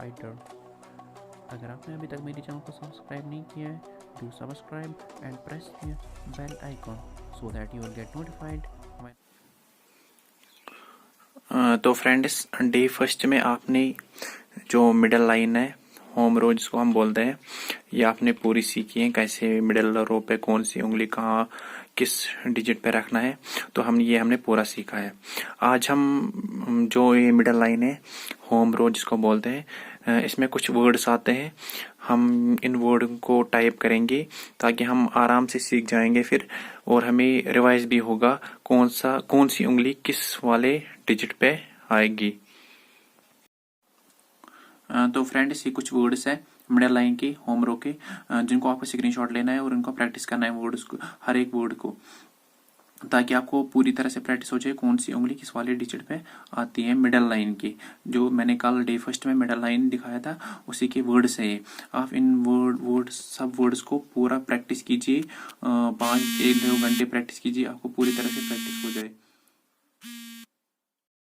Fighter. अगर आपने अभी तक मेरे चैनल को सब्सक्राइब नहीं किया है, do subscribe and press the bell icon so that you will get notified. तो फ्रेंड्स, डे फर्स्ट में आपने जो मिडल लाइन है, होम रो जिसको हम बोलते हैं, ये आपने पूरी सीखी है कैसे मिडल रो पे कौन सी उंगली कहाँ किस डिजिट पे रखना है। तो हमने पूरा सीखा है। आज हम जो ये मिडल लाइन है, होम रो जिसको बोलते हैं, इसमें कुछ वर्ड्स आते हैं। हम इन वर्ड को टाइप करेंगे ताकि हम आराम से सीख जाएंगे फिर, और हमें रिवाइज भी होगा कौन सी उंगली किस वाले डिजिट पे आएगी। तो फ्रेंड्स, ये कुछ वर्ड्स है मिडल लाइन के, होम रो के, जिनको आपको स्क्रीनशॉट लेना है और इनको प्रैक्टिस करना है वर्ड्स को, हर एक वर्ड को, ताकि आपको पूरी तरह से प्रैक्टिस हो जाए कौन सी उंगली किस वाले डिजिट पे आती है मिडल लाइन की। जो मैंने कल डे फर्स्ट में मिडल लाइन दिखाया था, उसी के वर्ड्स है ये। आप इन सब वर्ड्स को पूरा प्रैक्टिस कीजिए, 1-2 घंटे प्रैक्टिस कीजिए, आपको पूरी तरह से प्रैक्टिस हो जाए।